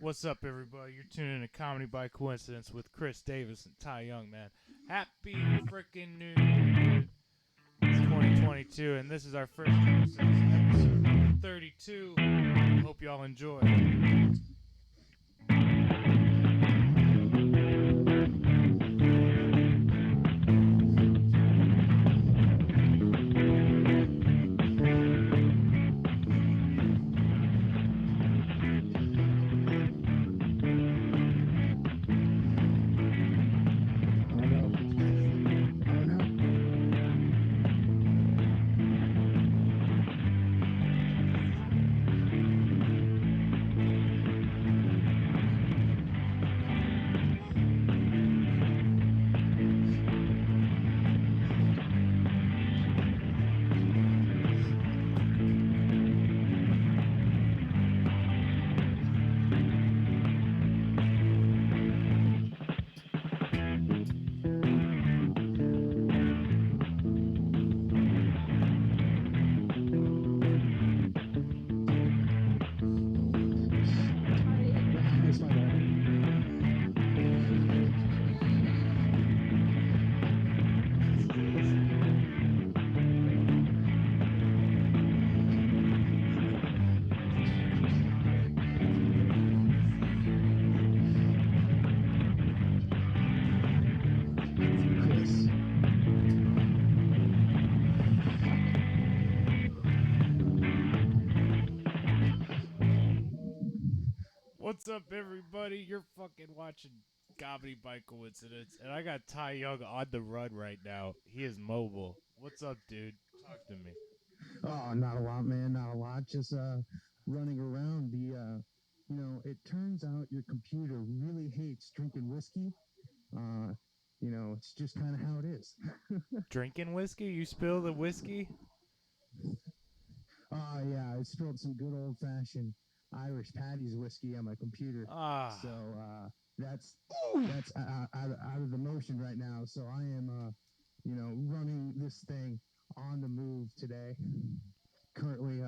What's up, everybody? You're tuning in to Comedy by Coincidence with Chris Davis and Ty Young, man. Happy freaking New Year, dude. It's 2022, and this is our first episode 32. Hope y'all enjoy. That's my bad. Chris. What's up, everybody? You're fucking watching Comedy by Coincidence, and I got Ty Young on the run right now. He is mobile. What's up, dude? Talk to me. Oh, not a lot, man. Not a lot. Just running around. It turns out your computer really hates drinking whiskey. It's just kind of how it is. Drinking whiskey? You spill the whiskey? Oh yeah, I spilled some good old fashioned Irish Paddy's whiskey on my computer. Ah. So that's out of the motion right now. So I am running this thing on the move today. Currently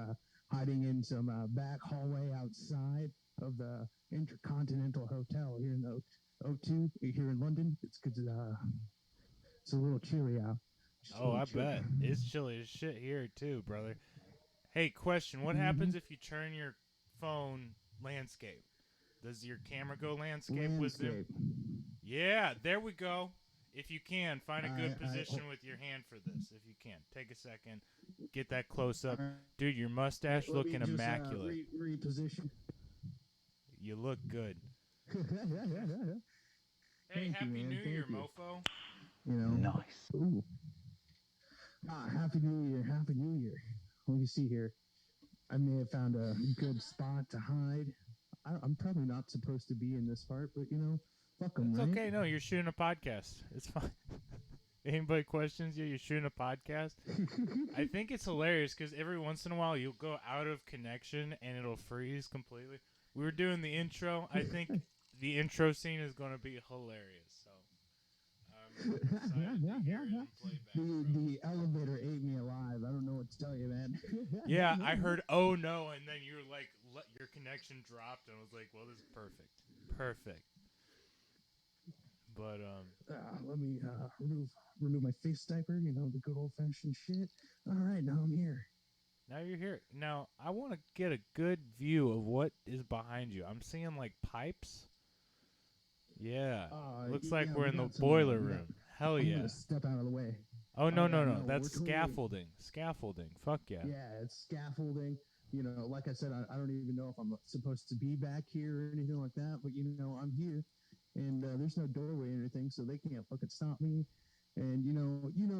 hiding in some back hallway outside of the Intercontinental Hotel here in the O2 here in London. It's because it's a little chilly out. Just a Oh, little I chilly. bet. It's chilly as shit here, too, brother. Hey, question. What happens if you turn your phone landscape? Does your camera go landscape with them? Landscape. Yeah, there we go. If you can, find a good I- position with your hand for this. If you can. Take a second. Get that close up. Dude, your mustache Let me looking just, immaculate. Reposition. You look good. Hey, Thank you, Happy man. New Thank Year, you. mofo. Nice. Ooh. Happy New Year. Happy New Year. Let me see here. I may have found a good spot to hide. I'm probably not supposed to be in this part, but fuck them, It's right? okay. No, you're shooting a podcast. It's fine. Anybody questions you, you're shooting a podcast. I think it's hilarious because every once in a while you'll go out of connection and it'll freeze completely. We were doing the intro. I think the intro scene is going to be hilarious. So I'm excited to hear it in playback. The elevator ate me alive. I don't know what to tell you, man. Yeah, I heard "oh no" and then you're like, your connection dropped, and I was like, "Well, this is perfect, perfect." But Let me remove my face diaper. The good old fashioned shit. All right, now I'm here. now you're here. Now I want to get a good view of what is behind you. I'm seeing like pipes. Yeah, looks like we're we in the got some, boiler we got- room. Hell I'm yeah. gonna step out of the way. Oh no, yeah, no, no, no, that's we're totally- scaffolding. Scaffolding. Fuck yeah. Yeah, it's scaffolding. Like I said, I don't even know if I'm supposed to be back here or anything like that, but I'm here, and there's no doorway or anything, so they can't fucking stop me. And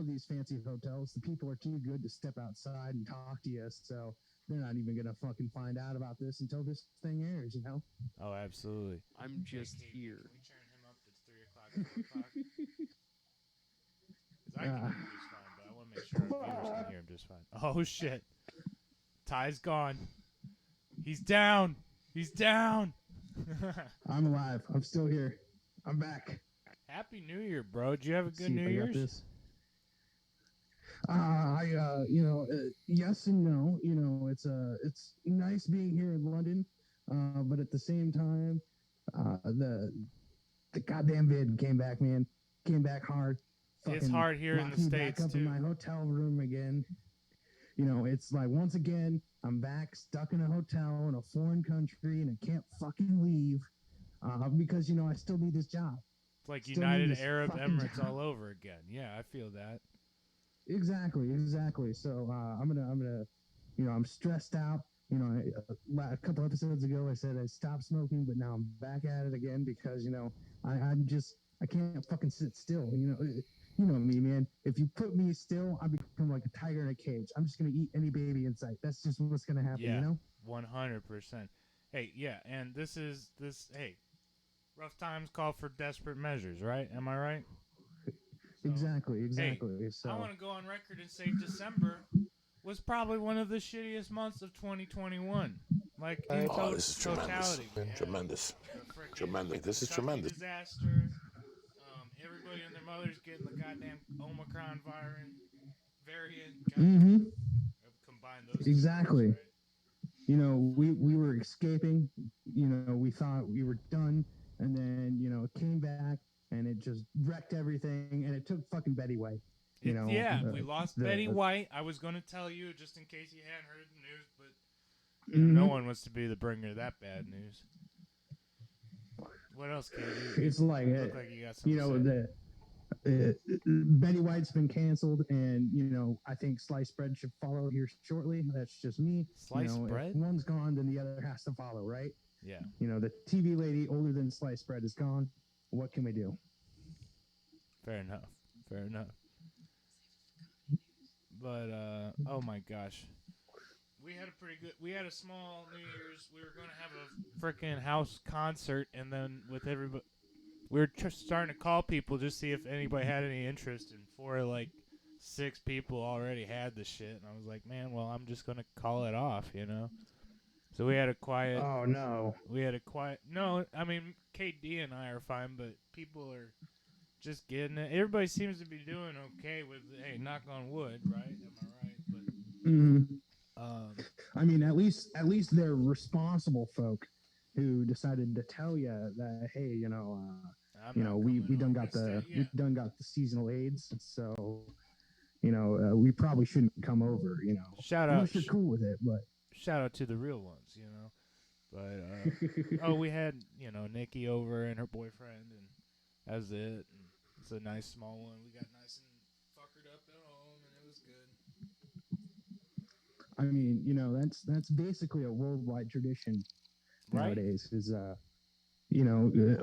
these fancy hotels, the people are too good to step outside and talk to you, so they're not even gonna fucking find out about this until this thing airs. Oh, absolutely. I'm just Hey, here. Can we turn him up to 3 o'clock and 4 o'clock? Because I can hear him just fine, but I want to make sure our viewers can hear him just fine. Oh, shit. Ty's gone. He's down. He's down. I'm alive. I'm still here. I'm back. Happy New Year, bro. Did you have a good See if New I got Year's? this. Yes and no. It's nice being here in London. But at the same time, the goddamn vid came back, man. Came back hard. It's Fucking hard here in locked the me back States up in too. my hotel room again. It's like once again, I'm back stuck in a hotel in a foreign country and I can't fucking leave because, I still need this job. It's like Still need United this Arab fucking Emirates job. all over again. Yeah, I feel that. Exactly. So I'm stressed out. A couple episodes ago, I said I stopped smoking, but now I'm back at it again because I can't fucking sit still. You know me, man. If you put me still, I become like a tiger in a cage. I'm just gonna eat any baby in sight. That's just what's gonna happen. Yeah, 100%. Hey, yeah, and this. Hey, rough times call for desperate measures, right? Am I right? So, Exactly. hey, So I want to go on record and say December was probably one of the shittiest months of 2021. Like in This is tremendous. totality, Tremendous. the Tremendous. This is Kentucky tremendous. disaster. Everybody and their mothers getting the goddamn Omicron variant. Combine those two exactly. words, right? We were escaping. We thought we were done, and then it came back and it just wrecked everything, and it took fucking Betty White. We lost Betty White. I was going to tell you just in case you hadn't heard the news, but no one wants to be the bringer of that bad news. What else can you do? It's like Look like you got something Betty White's been canceled, and I think sliced bread should follow here shortly. That's just me. Sliced bread? If one's gone, then the other has to follow, right? Yeah. The TV lady older than sliced bread is gone. What can we do? Fair enough. But oh my gosh, we had a small New Year's. We were gonna have a freaking house concert, and then with everybody, we were just starting to call people just see if anybody had any interest. And 6 people already had the shit, and I was like, man, well, I'm just gonna call it off, So we had a quiet. Oh no. No, I mean KD and I are fine, but people are just getting it. Everybody seems to be doing okay with, hey, knock on wood, right? Am I right? But I mean, at least they're responsible folk who decided to tell you that, hey, we done got the seasonal AIDS, so we probably shouldn't come over. Shout out, unless you're cool with it, but shout out to the real ones, But we had Nikki over and her boyfriend, and that was it. And it's a nice small one. We got nice and fuckered up at home, and it was good. I mean, that's basically a worldwide tradition nowadays. Right? Is a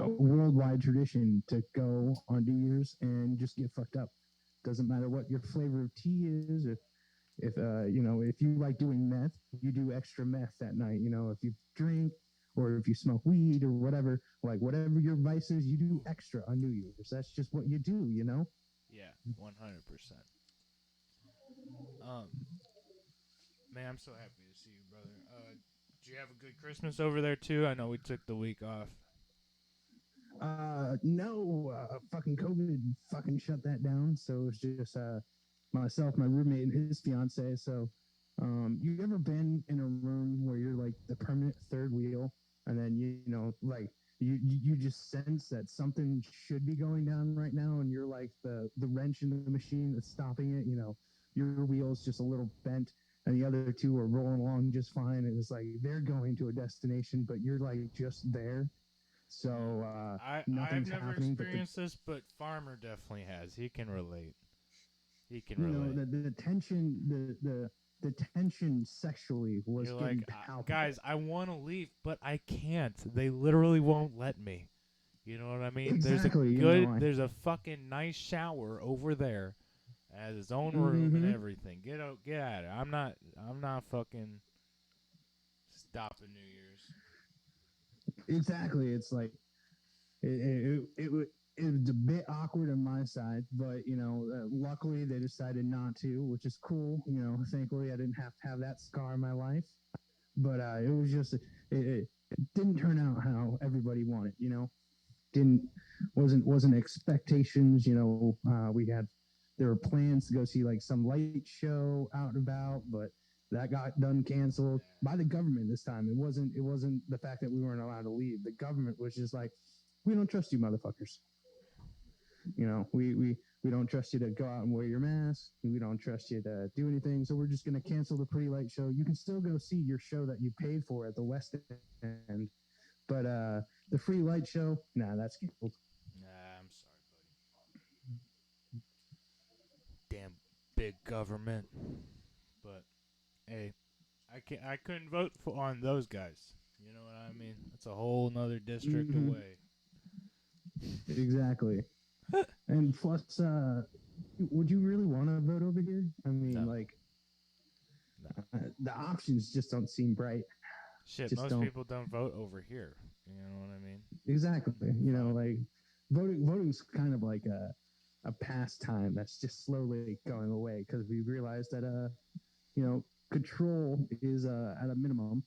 worldwide tradition to go on New Year's and just get fucked up. Doesn't matter what your flavor of tea is. If you like doing meth, you do extra meth that night. If you drink or if you smoke weed or whatever, like whatever your vice is, you do extra on New Year's. That's just what you do, Yeah, 100%. Man, I'm so happy to see you, brother. Did you have a good Christmas over there too? I know we took the week off. No, fucking COVID fucking shut that down. So it's just myself, my roommate, and his fiance. So, you ever been in a room where you're like the permanent third wheel, and then you just sense that something should be going down right now, and you're like the wrench in the machine that's stopping it. Your wheel's just a little bent, and the other two are rolling along just fine. And it's like they're going to a destination, but you're like just there. So I've never experienced this, but Farmer definitely has. He can relate. The tension, the tension sexually was You're getting like, palpable. Guys, I want to leave, but I can't. They literally won't let me. You know what I mean? Exactly. There's a fucking nice shower over there, has its own room and everything. Get at it. I'm not fucking stopping New Year's. Exactly. It's like it was a bit awkward on my side, but luckily they decided not to, which is cool. Thankfully I didn't have to have that scar in my life, but it was just it didn't turn out how everybody wanted. Wasn't expectations. There were plans to go see like some light show out and about, but That got done canceled by the government this time. It wasn't the fact that we weren't allowed to leave. The government was just like, we don't trust you, motherfuckers. We don't trust you to go out and wear your mask. We don't trust you to do anything. So we're just going to cancel the Pretty Light show. You can still go see your show that you paid for at the West End, but the Free Light show, nah, that's canceled. Nah, I'm sorry, buddy. Damn big government. But hey, I couldn't vote on those guys. You know what I mean? It's a whole nother district away. Exactly. And plus, would you really want to vote over here? I mean, No. the options just don't seem bright. Shit, Just most don't. people don't vote over here. You know what I mean? Exactly. Like voting's kind of like a pastime that's just slowly going away because we realized that control is at a minimum,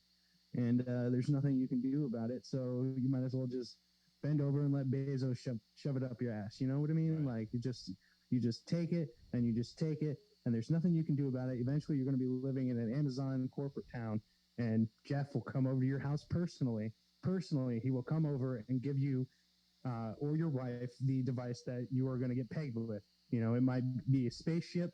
and there's nothing you can do about it. So you might as well just bend over and let Bezos shove it up your ass. You know what I mean? Right. Like you just take it and you just take it, and there's nothing you can do about it. Eventually, you're going to be living in an Amazon corporate town, and Jeff will come over to your house personally. Personally, he will come over and give you or your wife the device that you are going to get pegged with. It might be a spaceship,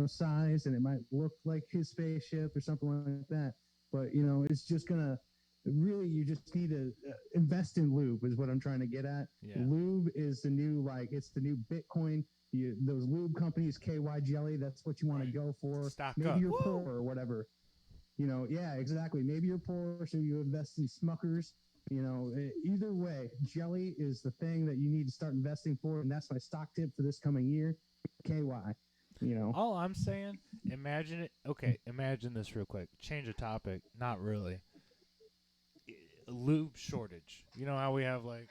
size, and it might look like his spaceship or something like that. But it's just gonna really, you just need to invest in lube is what I'm trying to get at. Yeah. Lube is the new, it's the new Bitcoin. Those lube companies, KY Jelly, that's what you want to go for. Stock Maybe up. you're poor or whatever. Yeah, exactly. Maybe you're poor, so you invest in Smuckers. Either way, jelly is the thing that you need to start investing for, and that's my stock tip for this coming year. KY. All I'm saying, imagine it. Okay, imagine this real quick. Change of topic. Not really. Lube shortage. You know how we have like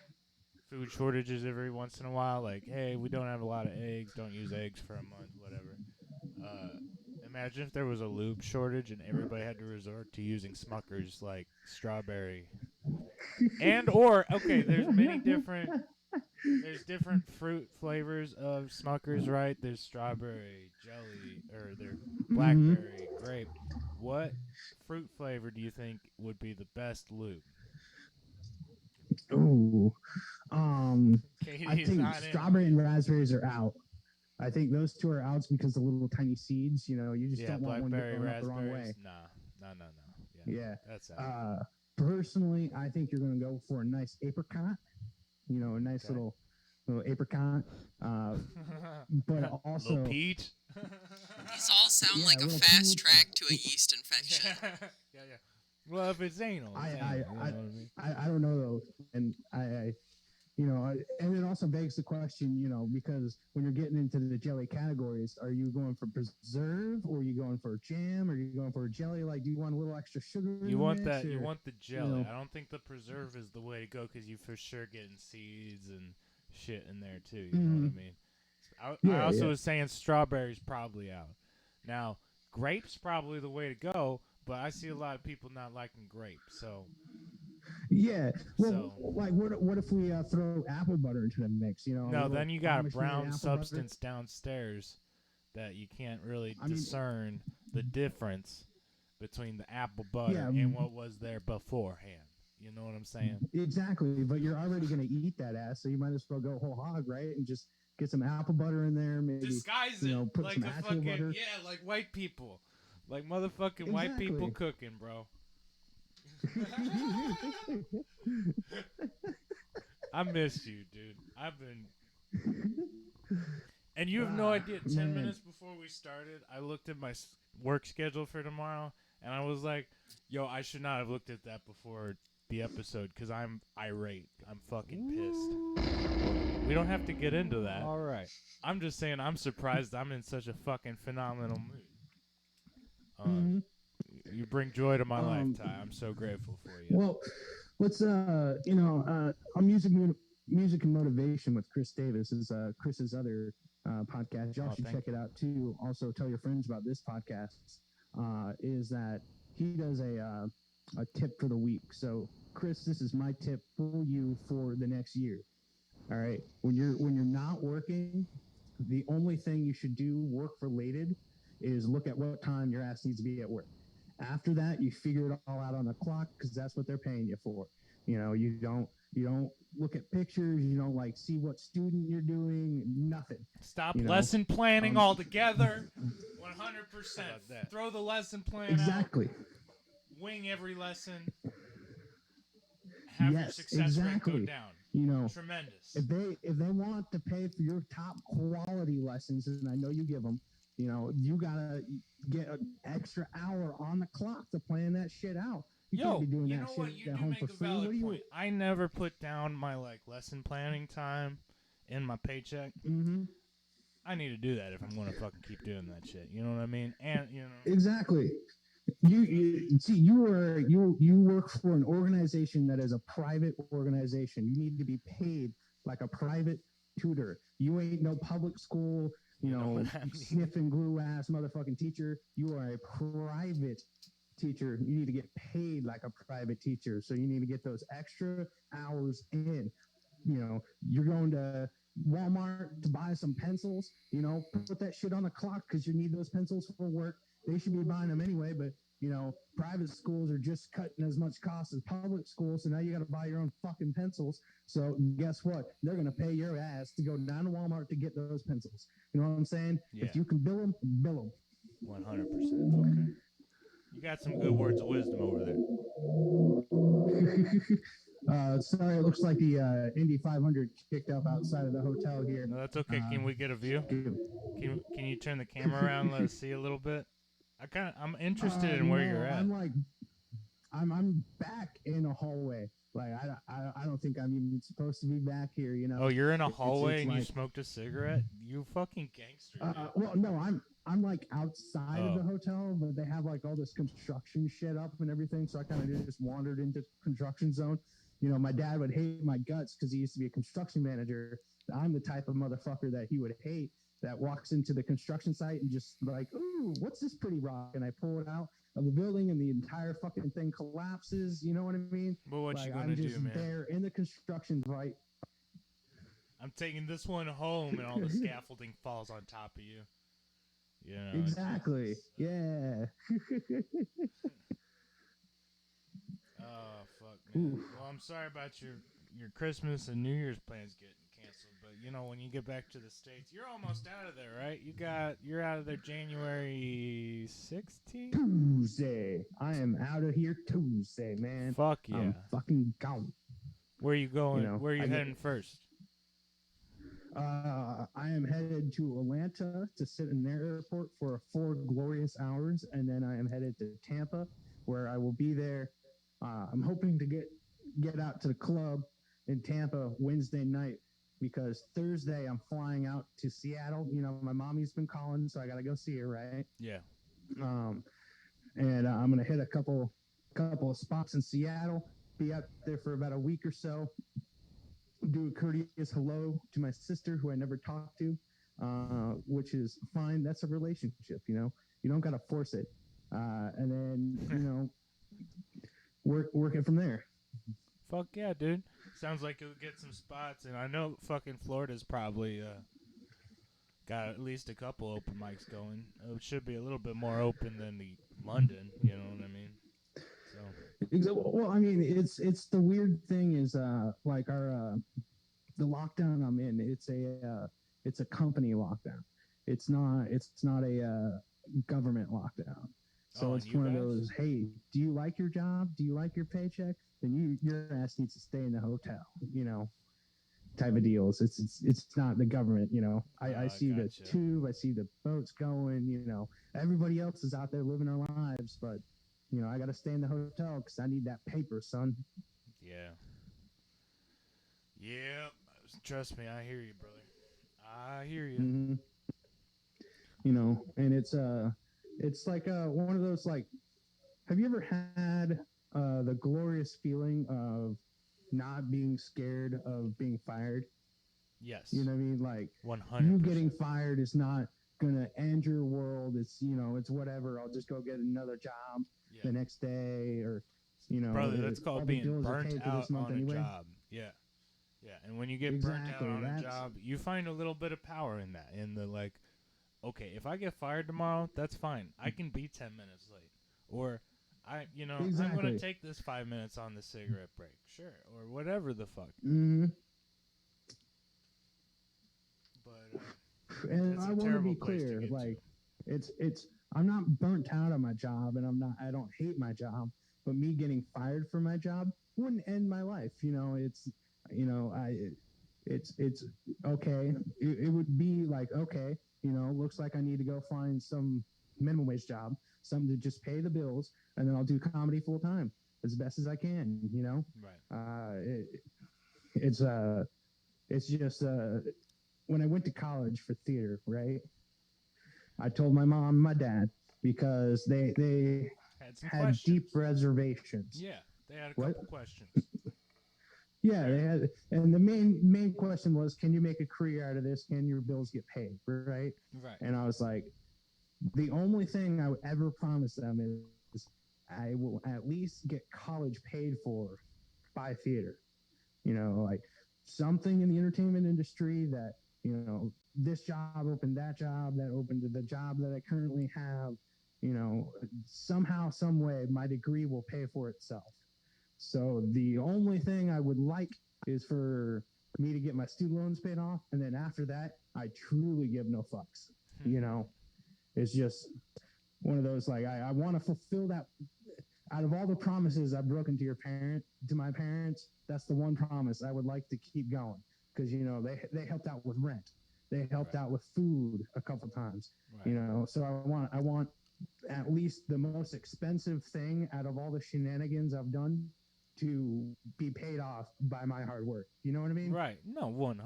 food shortages every once in a while? Like, hey, we don't have a lot of eggs. Don't use eggs for a month, whatever. Imagine if there was a lube shortage and everybody had to resort to using Smuckers like strawberry. There's different fruit flavors of Smuckers, right? There's strawberry, jelly, or there's blackberry, grape. What fruit flavor do you think would be the best lube? Ooh. Katie's I think not in. strawberry and raspberries are out. I think those two are out because the little tiny seeds, you just don't want one blackberry, going up the wrong way. raspberries. No. Yeah. That's out. Personally, I think you're going to go for a nice apricot. A nice little apricot. But also little peach. These all sound like a fast track to a yeast infection. yeah. Well, if it's anal, it's anal, you know what I mean? I don't know though, and and it also begs the question, because when you're getting into the jelly categories, are you going for preserve, or are you going for jam, or are you going for a jelly? Like, do you want a little extra sugar? You want that? You want the jelly. I don't think the preserve is the way to go because you for sure getting seeds and shit in there too. You know what I mean? I also was saying strawberries probably out. Now grapes probably the way to go, but I see a lot of people not liking grapes. So. Yeah. Well, what if we throw apple butter into the mix? No, then you got a brown substance downstairs that you can't really discern the difference between the apple butter and what was there beforehand. You know what I'm saying? Exactly. But you're already going to eat that ass, so you might as well go whole hog, right? And just get some apple butter in there, maybe disguise it, put like some a apple fucking butter. like white people, like motherfucking white people cooking, bro. I miss you, dude. I've been, and you have no idea. 10 minutes before we started, I looked at my work schedule for tomorrow, and I was like, "Yo, I should not have looked at that before the episode because I'm irate. I'm fucking pissed." We don't have to get into that. All right. I'm just saying I'm surprised I'm in such a fucking phenomenal mood. You bring joy to my life, Ty. I'm so grateful for you. Well, let's on music and motivation with Chris Davis is Chris's other podcast. Y'all should check it out too. Also, tell your friends about this podcast. Is that he does a tip for the week. So, Chris, this is my tip for you for the next year. All right, when you're not working, the only thing you should do work related is look at what time your ass needs to be at work. After that, you figure it all out on the clock because that's what they're paying you for. You know, you don't look at pictures. You don't like see what student you're doing. Nothing. Stop you know? lesson planning altogether. 100%. Throw the lesson plan Exactly. out. Wing every lesson. Have your success rate go down. You know, tremendous. If they want to pay for your top quality lessons, and I know you give them, you know, you gotta get an extra hour on the clock to plan that shit out. You can't be doing that shit at home for free. What do you? I never put down my like lesson planning time in my paycheck. Mm-hmm. I need to do that if I'm going to fucking keep doing that shit. You know what I mean? And you know exactly. You see, you work for an organization that is a private organization. You need to be paid like a private tutor. You ain't no public school, you know sniff and glue ass motherfucking teacher. You are a private teacher. You need to get paid like a private teacher. So you need to get those extra hours in. You know, you're going to Walmart to buy some pencils, you know, put that shit on the clock because you need those pencils for work. They should be buying them anyway, but you know, private schools are just cutting as much cost as public schools, so now you got to buy your own fucking pencils. So guess what? They're going to pay your ass to go down to Walmart to get those pencils. You know what I'm saying? Yeah. If you can bill them, bill them. 100%. Okay. You got some good words of wisdom over there. Sorry, it looks like the Indy 500 kicked up outside of the hotel here. No, that's okay. Can we get a view? Can you turn the camera around and let us see a little bit? I'm interested in where you're at. I'm back in a hallway. Like I don't think I'm even supposed to be back here. You know. Oh, you're in a hallway and you smoked a cigarette? You fucking gangster. Well, no, I'm like outside of the hotel, but they have like all this construction shit up and everything. So I kind of just wandered into construction zone. You know, my dad would hate my guts because he used to be a construction manager. I'm the type of motherfucker that he would hate, that walks into the construction site and just like, ooh, what's this pretty rock? And I pull it out of the building and the entire fucking thing collapses. You know what I mean? But what like, you gonna do, man? I'm just there in the construction site. I'm taking this one home and all the scaffolding falls on top of you. Yeah. Exactly. Yeah. Oh, fuck, man. Oof. Well, I'm sorry about your Christmas and New Year's plans getting canceled, but you know, when you get back to the States, you're almost out of there, right? You're out of there January 16th? Tuesday. I am out of here Tuesday, man. Fuck yeah. I'm fucking gone. Where are you going? Where are you heading first? I am headed to Atlanta to sit in their airport for 4 glorious hours, and then I am headed to Tampa, where I will be there. I'm hoping to get out to the club in Tampa Wednesday night, because Thursday I'm flying out to Seattle. You know, my mommy's been calling, so I got to go see her, right? Yeah. And I'm gonna hit a couple of spots in Seattle, be out there for about a week or so, do a courteous hello to my sister who I never talked to, which is fine. That's a relationship, you know. You don't gotta force it, and then you know, work it from there. Fuck yeah, dude. Sounds like you'll get some spots, and I know fucking Florida's probably got at least a couple open mics going. It should be a little bit more open than the London, you know what I mean? So. Well, I mean, it's the weird thing is like our the lockdown I'm in. It's a company lockdown. It's not a government lockdown. So it's one of those. Hey, do you like your job? Do you like your paycheck? Then your ass needs to stay in the hotel. You know, type of deals. It's not the government. You know, I see the tube. I see the boats going. You know, everybody else is out there living their lives, but. You know, I got to stay in the hotel because I need that paper, son. Yeah. Yeah. Trust me, I hear you, brother. I hear you. Mm-hmm. You know, and it's like one of those, like, have you ever had the glorious feeling of not being scared of being fired? Yes. You know what I mean? Like, 100%. You getting fired is not going to end your world. It's, you know, it's whatever. I'll just go get another job. The next day, or you know, brother, that's called being burnt out on a job. Yeah, and when you get burnt out on a job, you find a little bit of power in that. In the like, okay, if I get fired tomorrow, that's fine. I can be 10 minutes late. Or I'm going Exactly. to take this 5 minutes on the cigarette break. Sure. Or whatever the fuck. Mm-hmm. But And that's I a want to terrible be place to clear, get like it's I'm not burnt out on my job, and I don't hate my job, but me getting fired from my job wouldn't end my life. It's it's okay. It would be like, okay, looks like I need to go find some minimum wage job, something to just pay the bills, and then I'll do comedy full time as best as I can. Right. It's just when I went to college for theater, right? I told my mom and my dad because they Had some had questions. deep reservations. Yeah. They had a What? couple questions. Yeah, they had, and the main question was, can you make a career out of this? Can your bills get paid? Right? Right. And I was like, the only thing I would ever promise them is I will at least get college paid for by theater. Like something in the entertainment industry that, this job opened that job, that opened the job that I currently have. Somehow, some way, my degree will pay for itself. So the only thing I would like is for me to get my student loans paid off, and then after that, I truly give no fucks. It's just one of those, like, I want to fulfill that. Out of all the promises I've broken to my parents, that's the one promise I would like to keep going, because they helped out with rent, they helped out with food a couple times. Right. So I want at least the most expensive thing out of all the shenanigans I've done to be paid off by my hard work. You know what I mean? Right. No, 100%.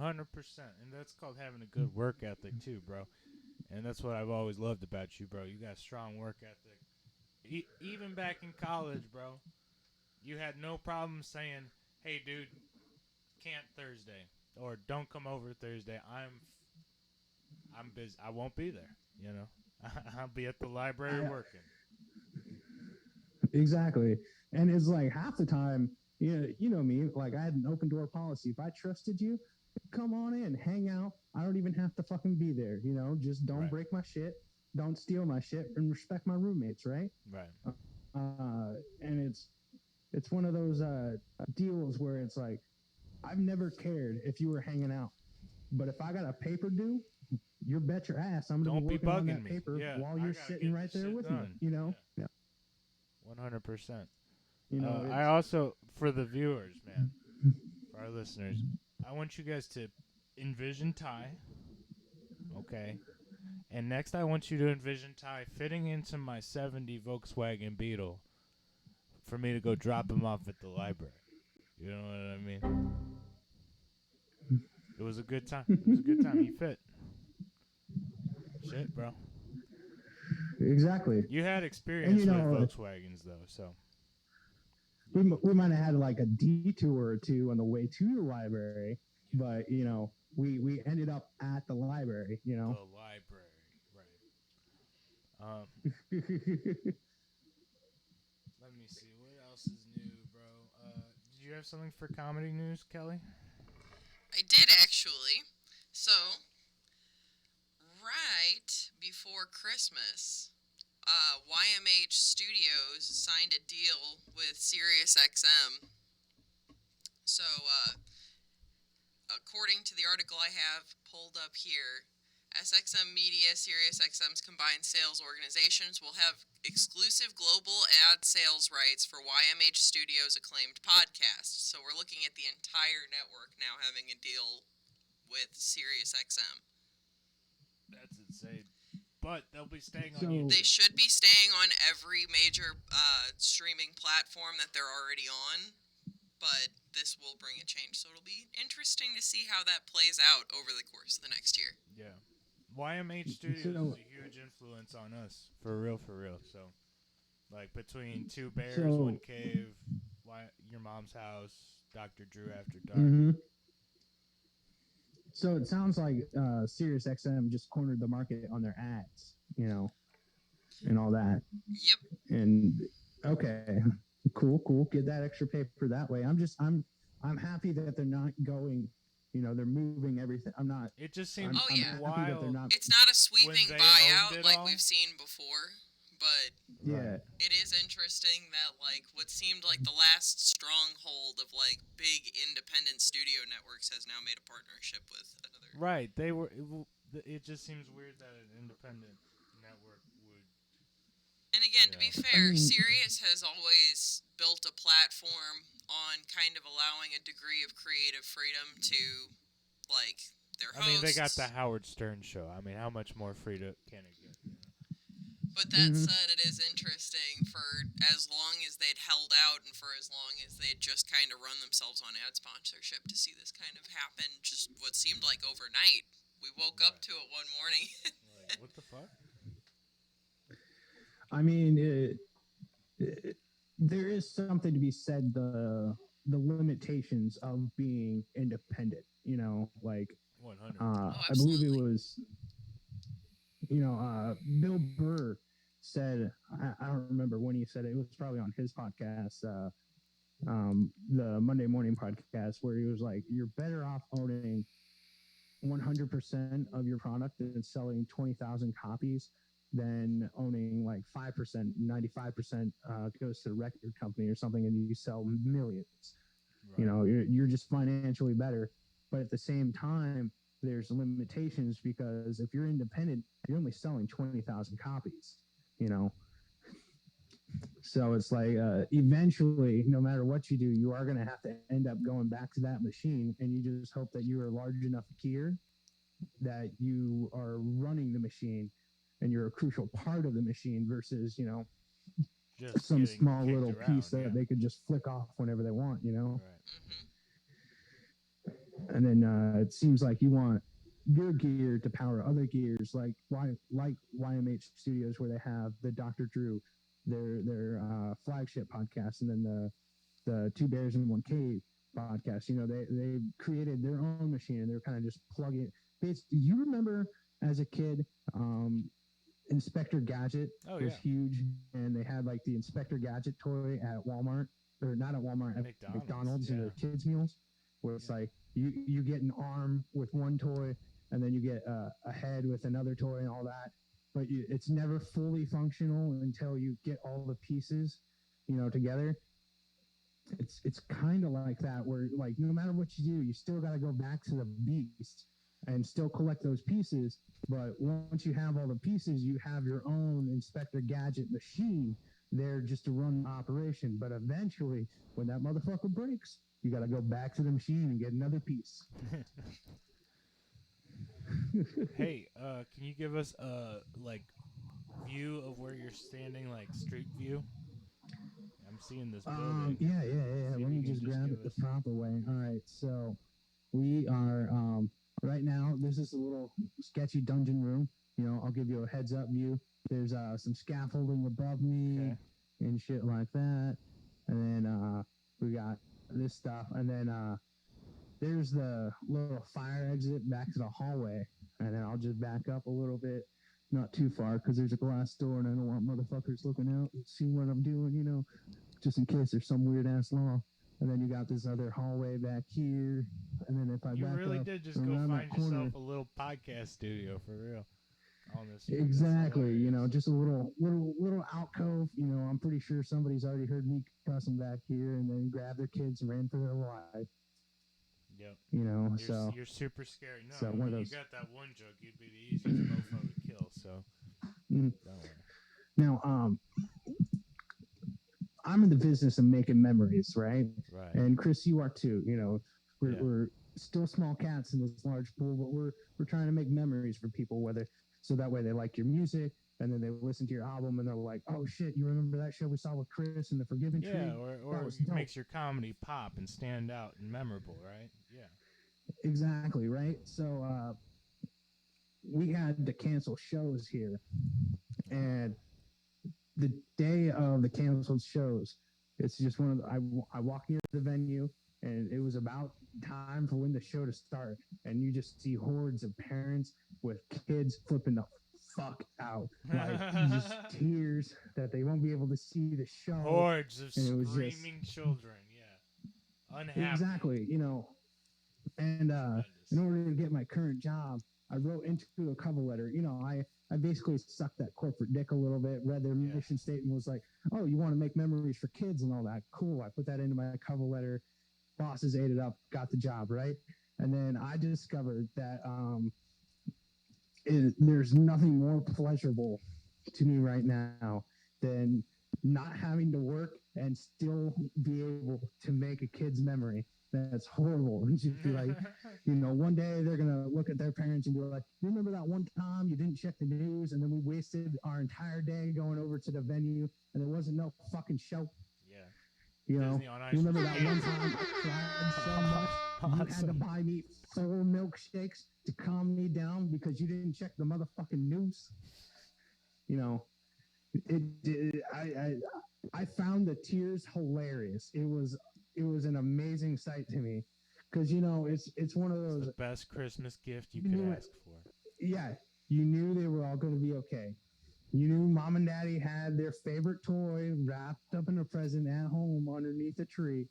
And that's called having a good work ethic, too, bro. And that's what I've always loved about you, bro. You got a strong work ethic. Even back in college, bro, you had no problem saying, hey, dude, can't Thursday. Or don't come over Thursday. I'm busy. I won't be there, I'll be at the library working. Exactly. And it's like half the time, you know me, like I had an open door policy. If I trusted you, come on in, hang out. I don't even have to fucking be there. Just don't Right. break my shit, don't steal my shit, and respect my roommates, right? Right. And it's one of those deals where it's like, I've never cared if you were hanging out, but if I got a paper due, you bet your ass I'm gonna Don't be be working on bugging that me. paper Yeah, while I you're gotta sitting get right this there shit with done. me. Yeah. 100%. I it's- also, for the viewers, man, for our listeners, I want you guys to envision Ty, okay? And next I want you to envision Ty fitting into my 70 Volkswagen Beetle for me to go drop him off at the library. You know what I mean? It was a good time. It was a good time. He fit. Shit, bro. Exactly. You had experience with Volkswagens, though, so. We might have had like a detour or two on the way to the library, but we ended up at the library. The library, right? Let me see what else is new, bro. Did you have something for comedy news, Kelly? I did actually. So, right before Christmas, YMH Studios signed a deal with SiriusXM. So, according to the article I have pulled up here, SXM Media, SiriusXM's combined sales organizations will have exclusive global ad sales rights for YMH Studios' acclaimed podcast. So we're looking at the entire network now having a deal with SiriusXM. That's insane. But they'll be staying on YouTube. They should be staying on every major streaming platform that they're already on, but this will bring a change. So it'll be interesting to see how that plays out over the course of the next year. Yeah. YMH Studios is a huge influence on us. For real, for real. So, like, between Two Bears, One Cave, Your Mom's House, Dr. Drew After Dark. Mm-hmm. So it sounds like SiriusXM just cornered the market on their ads, and all that. Yep. And okay, cool. Get that extra paper that way. I'm happy that they're not going, they're moving everything. It just I'm, seems Oh, yeah. I'm happy that they're wild. not. It's not a sweeping they buyout owned it like all? we've seen before, but Yeah, it is interesting that like what seemed like the last stronghold of like big independent studio networks has now made a partnership with another. Right. They were. It just seems weird that an independent network would. And again, to be Yeah. fair, I mean- Sirius has always built a platform on kind of allowing a degree of creative freedom to like their hosts. I mean, they got the Howard Stern show. I mean, how much more free can it get? But that Mhm. said, it is interesting for as long as they'd held out and for as long as they'd just kind of run themselves on ad sponsorship to see this kind of happen just what seemed like overnight. We woke up to it one morning. Like, what the fuck? I mean, there is something to be said the limitations of being independent. Like 100. I believe it absolutely. was, Bill Burr said, I don't remember when he said it. It was probably on his podcast, the Monday Morning Podcast, where he was like, "You're better off owning 100% of your product and selling 20,000 copies than owning like 5%, 95% goes to the record company or something, and you sell millions. Right. You're just financially better, but at the same time, there's limitations because if you're independent, you're only selling 20,000 copies. So it's like eventually, no matter what you do, you are going to have to end up going back to that machine, and you just hope that you are large enough gear that you are running the machine and you're a crucial part of the machine versus Just some getting small kicked little around, piece that yeah. they could just flick off whenever they want. Right. And then it seems like you want your gear to power other gears, like YMH Studios, where they have the Dr. Drew, their flagship podcast, and then the Two Bears in One Cave podcast. They created their own machine, and they're kind of just plugging. You remember as a kid, Inspector Gadget Oh, was yeah. huge, and they had like the Inspector Gadget toy at Walmart, or not at Walmart, at McDonald's in yeah. their kids meals, where it's like you get an arm with one toy, and then you get a head with another toy and all that, but it's never fully functional until you get all the pieces, together. It's kind of like that, where like no matter what you do, you still got to go back to the beast and still collect those pieces. But once you have all the pieces, you have your own Inspector Gadget machine there just to run the operation. But eventually, when that motherfucker breaks, you got to go back to the machine and get another piece. Hey, can you give us a view of where you're standing, like street view? I'm seeing this building. Yeah. See Let if me you can just grab give it the us- proper way. All right, so we are right now. This is a little sketchy dungeon room. I'll give you a heads up view. There's some scaffolding above me Okay. and shit like that, and then we got this stuff, and then there's the little fire exit back to the hallway, and then I'll just back up a little bit. Not too far, because there's a glass door, and I don't want motherfuckers looking out and seeing what I'm doing, just in case there's some weird-ass law. And then you got this other hallway back here, and then if I You back really up did just go around find that corner, yourself a little podcast studio for real. On this. exactly, just a little alcove. I'm pretty sure somebody's already heard me cussing back here, and then grabbed their kids and ran for their life. Yep. So You're super scary. No, so one of those- you got that one joke. You'd be the easiest mofo to kill. So. Mhm. Don't worry. Now, I'm in the business of making memories, right? Right. And Chris, you are too. We're, Yeah. we're still small cats in this large pool, but we're trying to make memories for people, so that way they like your music, and then they listen to your album and they're like, "Oh shit, you remember that show we saw with Chris and the Forgiving Tree?" Yeah, or That was it dope. makes your comedy pop and stand out and memorable, right? Yeah. Exactly, right? So we had to cancel shows here, and the day of the canceled shows, it's just one of I walk into the venue, and it was about time for when the show to start, and you just see hordes of parents with kids flipping the fuck out, like just tears that they won't be able to see the show. Hordes of And it was just- screaming children. Yeah. Unhappy. Exactly, And Tremendous. in order to get my current job, I wrote into a cover letter. I basically sucked that corporate dick a little bit, read their Yeah. mission statement, was like, oh, you want to make memories for kids and all that. Cool. I put that into my cover letter. Bosses ate it up, got the job, right? And then I discovered that there's nothing more pleasurable to me right now than not having to work and still be able to make a kid's memory. That's horrible. And she'd be like, one day they're going to look at their parents and be like, you remember that one time you didn't check the news and then we wasted our entire day going over to the venue and there wasn't no fucking show? Yeah. You know, Disney on Ice you remember was that huge. one time I cried so much you had to Awesome. buy me 4 milkshakes to calm me down because you didn't check the motherfucking news? I found the tears hilarious. It was an amazing sight to me because it's one of It's those. the best Christmas gift you You could knew it. ask for. Yeah, you knew they were all going to be okay. You knew mom and daddy had their favorite toy wrapped up in a present at home underneath a tree,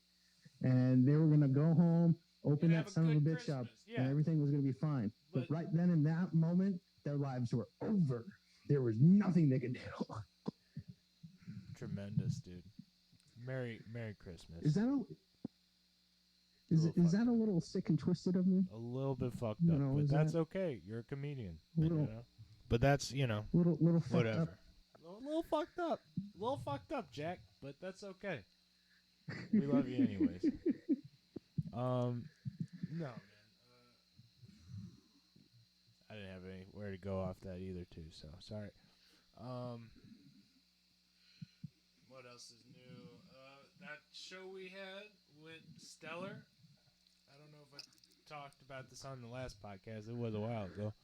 and they were going to go home, open You'd have that a son of a good bitch up, Christmas, yeah. and everything was going to be fine. But But- right then in that moment, their lives were over. There was nothing they could do. Tremendous, dude. Merry Christmas. Is that little a little sick and twisted of me? a little bit fucked You up, know, but is that's that- okay. You're a comedian, Little- But that's Little fucked whatever. up. A little fucked up, Jack. But that's okay. We love you anyways. No, man. I didn't have anywhere to go off that either, too. So sorry. What else is new? That show we had went stellar. I don't know if I talked about this on the last podcast. It was a while ago.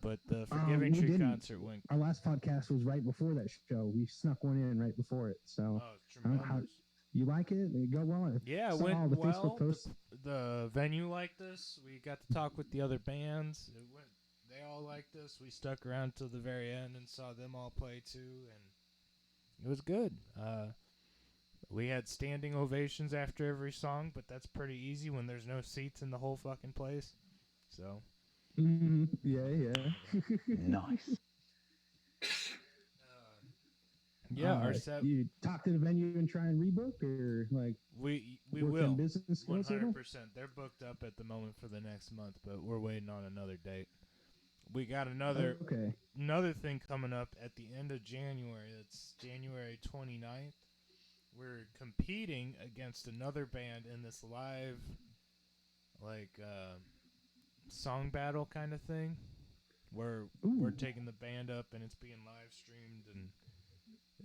But the Forgiving we Tree didn't. concert went. Our last podcast was right before that show. We snuck one in right before it. So Oh, tremendous. you like it? Did it go well? Yeah, it Saw went all the well. Facebook posts. The venue liked us. We got to talk with the other bands. They all liked us. We stuck around till the very end and saw them all play too, and it was good. We had standing ovations after every song, but that's pretty easy when there's no seats in the whole fucking place. So. Yeah. Nice. Yeah, our set. You talk to the venue and try and rebook, or like We work will. on business skills at all? 100%. They're booked up at the moment for the next month, but we're waiting on another date. We got another thing coming up at the end of January. That's January 29th. We're competing against another band in this live, song battle kind of thing, where we're taking the band up and it's being live streamed and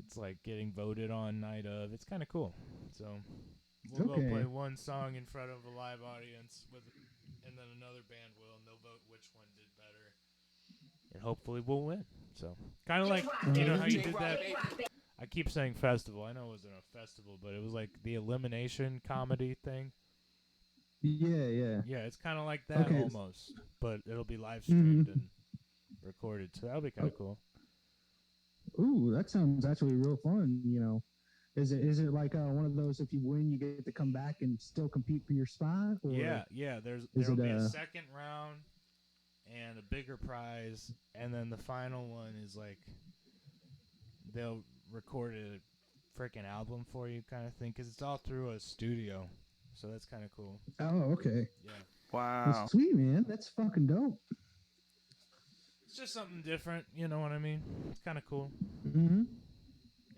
it's like getting voted on night of. It's kind of cool. So we'll go play one song in front of a live audience and then another band will, and they'll vote which one did better, and hopefully we'll win. So kind of like how you did that. I keep saying festival. I know it wasn't a festival, but it was like the elimination comedy thing. Yeah. Yeah, it's kind of like that Okay. almost, but it'll be live streamed and recorded, so that'll be kind of cool. Ooh, that sounds actually real fun. Is it like one of those, if you win, you get to come back and still compete for your spot? Or Yeah. There'll be a second round and a bigger prize, and then the final one is like they'll record a freaking album for you, kind of thing, because it's all through a studio, so that's kind of cool. Oh, okay. Yeah, Wow. Well, sweet, man. That's fucking dope. it's just something different. You know what I mean? It's kind of cool. Mm-hmm.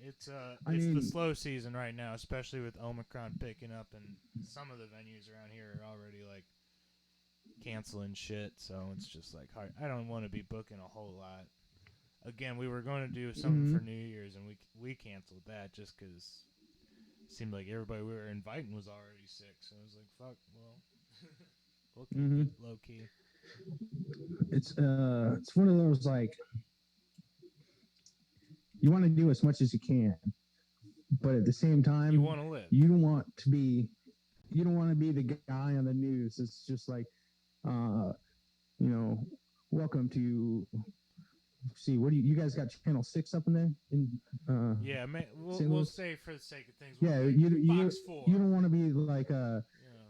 It's I it's the mean- slow season right now, especially with Omicron picking up, and some of the venues around here are already like canceling shit. So it's just like hard. I don't want to be booking a whole lot. Again, we were going to do something for New Year's, and we canceled that just because it seemed like everybody we were inviting was already sick. So I was like, fuck, well, we'll keep it low key. It's one of those, like, you want to do as much as you can, but at the same time, You want to live. you don't want to be the guy on the news. It's just like, welcome to. See, what do you guys got? Channel 6 up in there? Yeah, St. we'll Louis? say for the sake of things. Yeah, we'll you say Fox 4. you don't want to be like Yeah.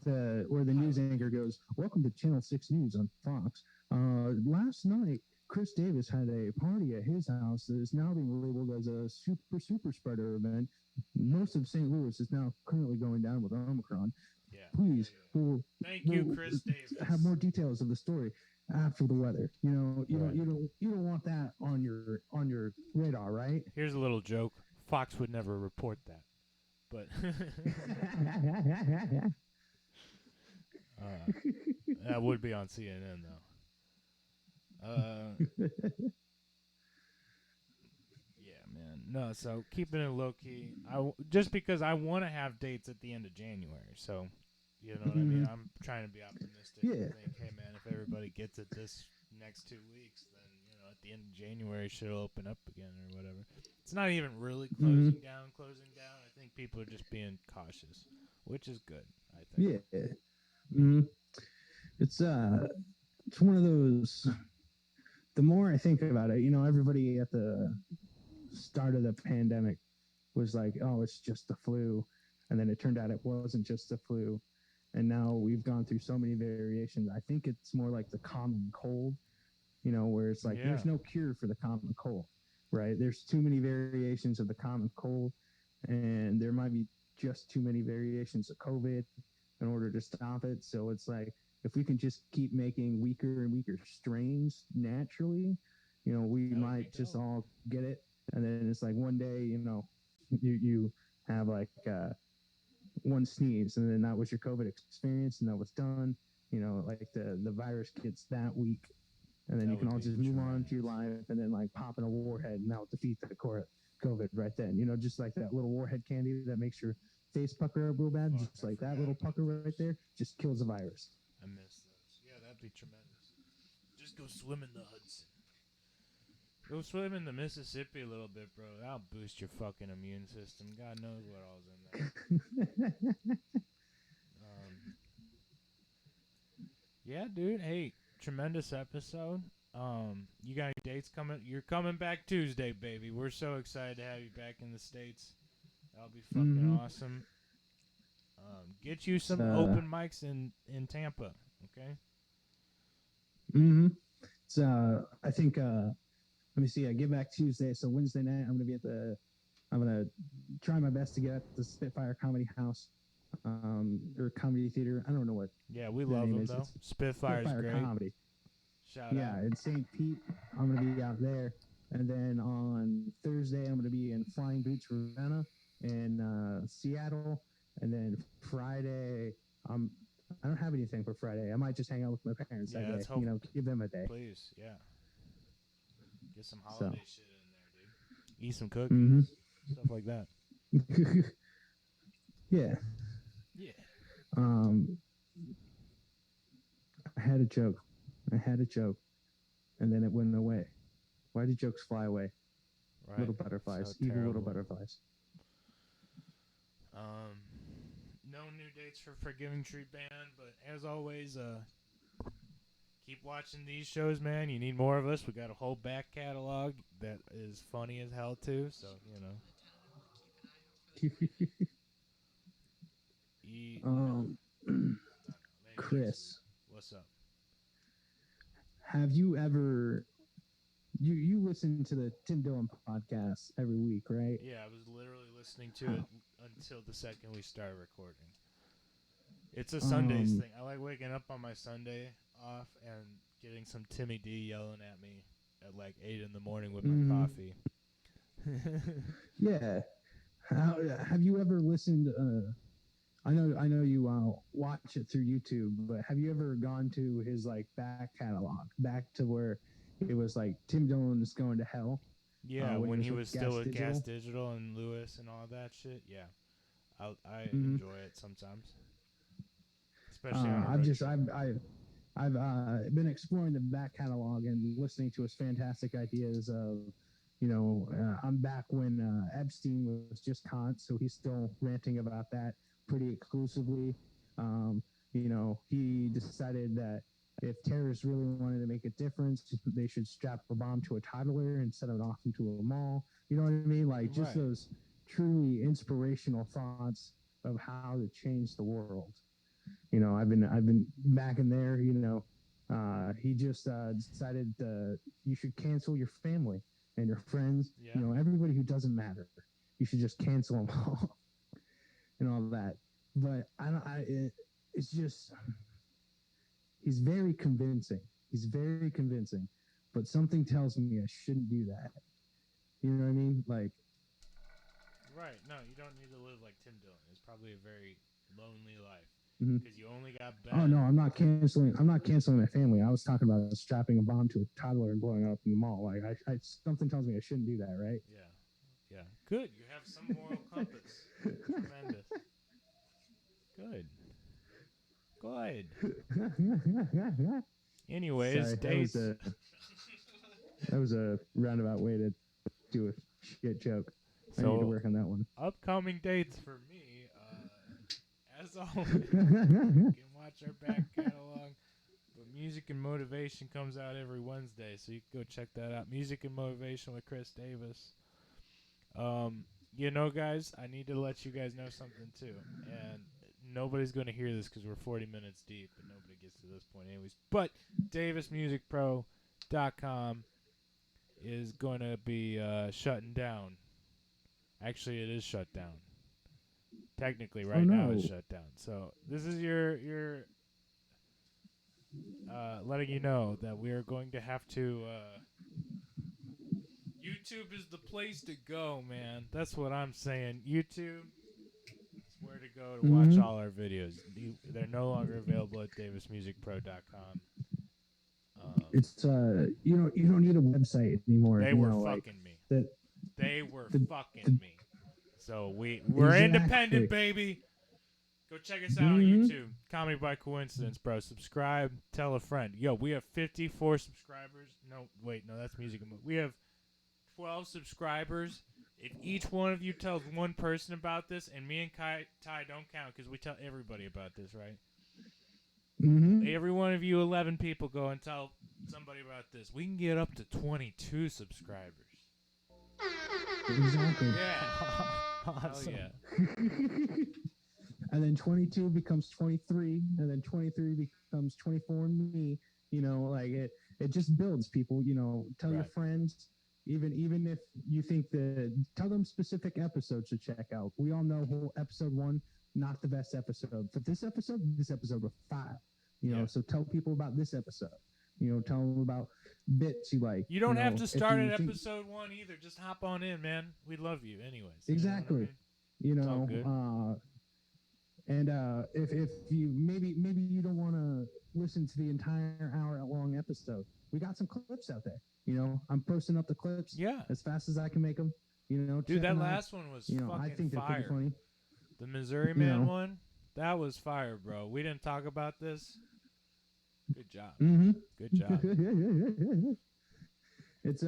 the news anchor goes, "Welcome to Channel 6 News on Fox. Last night, Chris Davis had a party at his house that is now being labeled as a super spreader event. Most of St. Louis is now currently going down with Omicron. Yeah. Please, Thank you, Chris Davis. have more details of the story after the weather. You don't want that on your radar, right?" Here's a little joke. Fox would never report that, but that would be on CNN though. Yeah, man. No, so keeping it low key. Just because I want to have dates at the end of January, so you know what I mean. I'm trying to be optimistic. Yeah. I think, hey man, if everybody gets it this next 2 weeks, then at the end of January should open up again or whatever. It's not even really closing down. I think people are just being cautious, which is good, I think. Yeah. Mm-hmm. It's one of those. The more I think about it, everybody at the start of the pandemic was like, "Oh, it's just the flu," and then it turned out it wasn't just the flu. And now we've gone through so many variations. I think it's more like the common cold, where it's like there's no cure for the common cold, right? There's too many variations of the common cold, and there might be just too many variations of COVID in order to stop it. So it's like, if we can just keep making weaker and weaker strains naturally, we might just all get it. And then it's like one day, you have like one sneeze, and then that was your COVID experience, and that was done. Like the virus gets that weak, and then you can all just move on to your life, and then like pop in a warhead, and that'll defeat the COVID right then. Just like that little warhead candy that makes your face pucker up real bad, just like that little pucker right there, just kills the virus. I miss those. Yeah, that'd be tremendous. Just go swim in the Hudson. Go swim in the Mississippi a little bit, bro. That'll boost your fucking immune system. God knows what all's in there. Yeah, dude. Hey, tremendous episode. You got any dates coming? You're coming back Tuesday, baby. We're so excited to have you back in the States. That'll be fucking awesome. Get you some open mics in Tampa, okay? It's I think let me see. I get back Tuesday, so Wednesday night I'm gonna try my best to get at the Spitfire Comedy House, or Comedy Theater. I don't know what. Yeah, we love them though. Spitfire's great. Comedy. Shout out. in St. Pete, I'm gonna be out there, and then on Thursday I'm gonna be in Flying Boots, Ravenna, in Seattle, and then Friday I don't have anything for Friday. I might just hang out with my parents that day. Give them a day. Please, yeah. Get some holiday shit in there, dude. Eat some cookies, stuff like that. Yeah. Yeah. I had a joke, and then it went away. Why do jokes fly away? Right. Little butterflies, So evil terrible. little butterflies. No new dates for Forgiving Tree Band, but as always, keep watching these shows, man. You need more of us. We got a whole back catalog that is funny as hell too. So Chris, what's up? have you ever? You listen to the Tim Dillon podcast every week, right? Yeah, I was literally listening to it until the second we started recording. It's a Sundays thing. I like waking up on my Sunday off and getting some Timmy D yelling at me at like 8 in the morning with my coffee. Yeah. Have you ever listened? I know you watch it through YouTube, but have you ever gone to his like back catalog, back to where it was like Tim Dillon is going to hell? Yeah, when he was still with Digital? Gas Digital and Lewis and all that shit. Yeah, I enjoy it sometimes. Especially on I've been exploring the back catalog and listening to his fantastic ideas of, I'm back when Epstein was just caught, so he's still ranting about that pretty exclusively. He decided that if terrorists really wanted to make a difference, they should strap a bomb to a toddler and set it off into a mall. You know what I mean? Like just those truly inspirational thoughts of how to change the world. I've been back in there. He just decided you should cancel your family and your friends. Yeah. Everybody who doesn't matter. You should just cancel them all and all that. But it's just he's very convincing. He's very convincing, but something tells me I shouldn't do that. You know what I mean? Like, right? No, you don't need to live like Tim Dillon. It's probably a very lonely life Mhm. because you only got Ben. oh no, I'm not canceling my family. I was talking about strapping a bomb to a toddler and blowing it up in the mall. Like, I something tells me I shouldn't do that, right? Yeah. Good. You have some moral compass. Tremendous. Good. Anyways, Sorry, dates. that was a roundabout way to do a shit joke. I need to work on that one. Upcoming dates for me, as always, you can watch our back catalog. But Music and Motivation comes out every Wednesday, so you can go check that out. Music and Motivation with Chris Davis. Guys, I need to let you guys know something too, and nobody's going to hear this because we're 40 minutes deep, and nobody gets to this point anyways. But DavisMusicPro.com is going to be shutting down. Actually, it is shut down. Technically, right now it's shut down. So this is your letting you know that we are going to have to. YouTube is the place to go, man. That's what I'm saying. YouTube is where to go to watch all our videos. They're no longer available at DavisMusicPro.com. It's you don't need a website anymore. They were fucking me. They were fucking me. So we're independent, baby. Go check us out on YouTube. Comedy by Coincidence, bro. Subscribe. Tell a friend. Yo, we have 54 subscribers. No, that's Music and Movie. We have 12 subscribers. If each one of you tells one person about this, and me and Ty don't count because we tell everybody about this, right? Mm-hmm. Every one of you 11 people go and tell somebody about this. We can get up to 22 subscribers. Exactly. Yeah. Awesome. Hell yeah. And then 22 becomes 23, and then 23 becomes 24 and me. Like it just builds people. Tell your friends. Even if you think tell them specific episodes to check out. We all know whole episode 1, not the best episode. But this episode was fire. So tell people about this episode. Tell them about bits you like. You don't have to start at episode 1 either. Just hop on in, man. We love you anyways. Exactly. All good. And if you maybe you don't want to listen to the entire hour-long episode, we got some clips out there. I'm posting up the clips as fast as I can make them. Dude, that last one was fucking I think they're fire. pretty funny. The Missouri Man one, that was fire, bro. We didn't talk about this. Good job. Mm-hmm. Good job. It's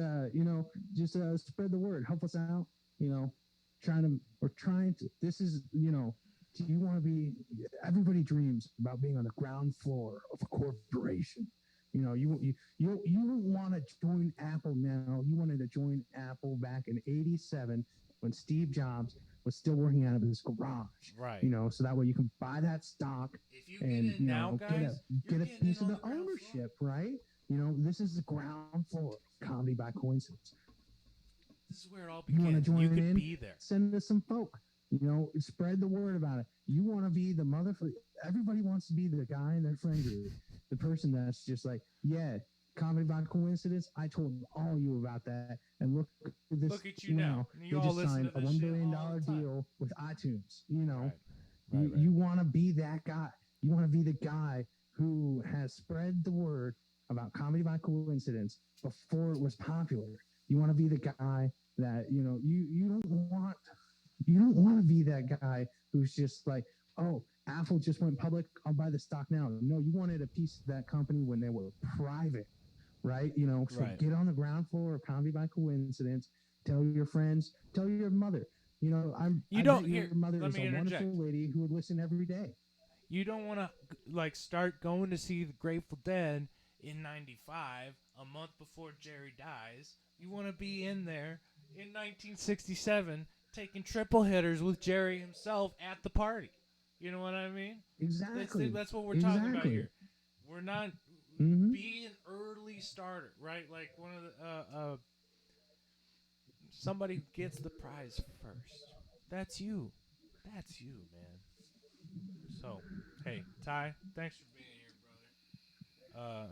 just spread the word, help us out. We're trying to. This is do you want to be? Everybody dreams about being on the ground floor of a corporation. You don't want to join Apple now. You wanted to join Apple back in '87 when Steve Jobs was still working out of his garage. Right. So that way you can buy that stock if you and get a piece of the ownership, right? This is the ground floor of Comedy by Coincidence. This is where it all You want to begins. join You could in? be there. Send us some folk. Spread the word about it. You want to be the everybody wants to be the guy in their friend group, the person that's just like, yeah, Comedy by Coincidence. I told all you about that, and look at this. Look at you now. They You all just listen signed to a this $1 shit billion all the time. deal with iTunes. Right. You want to be that guy. You want to be the guy who has spread the word about Comedy by Coincidence before it was popular. You want to be the guy that you don't want to be that guy who's just like, oh, Apple just went public, I'll buy the stock now. No, you wanted a piece of that company when they were private, right? So Right. Get on the ground floor of Comedy by Coincidence. Tell your friends. Tell your mother. Your mother let is me a interject. wonderful lady who would listen every day. You don't want to start going to see the Grateful Dead in '95, a month before Jerry dies. You want to be in there in 1967 taking triple hitters with Jerry himself at the party. You know what I mean? Exactly. That's what we're talking about Exactly. here. We're not Mm-hmm. be an early starter, right? Like one of the somebody gets the prize first. That's you. That's you, man. So, hey, Ty, thanks for being here, brother.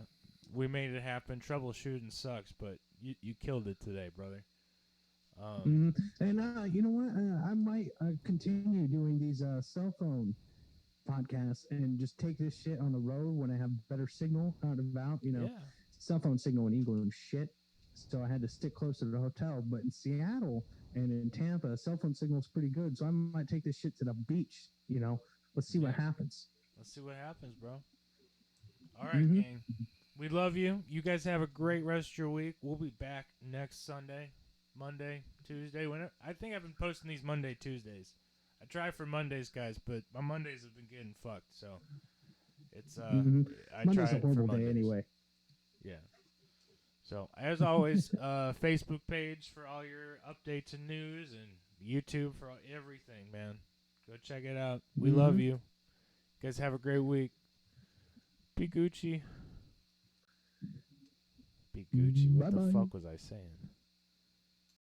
We made it happen. Troubleshooting sucks, but you killed it today, brother. And you know what? I might continue doing these cell phone podcasts and just take this shit on the road when I have better signal out and about. You know, Yeah. cell phone signal in England was shit, so I had to stick close to the hotel. But in Seattle and in Tampa, cell phone signal is pretty good. So I might take this shit to the beach. You know, let's see what happens. Let's see what happens, bro. All right, gang. We love you. You guys have a great rest of your week. We'll be back next Sunday, Monday, Tuesday. Whenever. I think I've been posting these Monday, Tuesdays. I try for Mondays, guys, but my Mondays have been getting fucked. So it's I Monday's try a it for horrible Mondays. day anyway. Yeah. So as always, Facebook page for all your updates and news, and YouTube for everything, man. Go check it out. We love you. You guys have a great week. Be Gucci. Be Gucci. What the Bye-bye. fuck was I saying?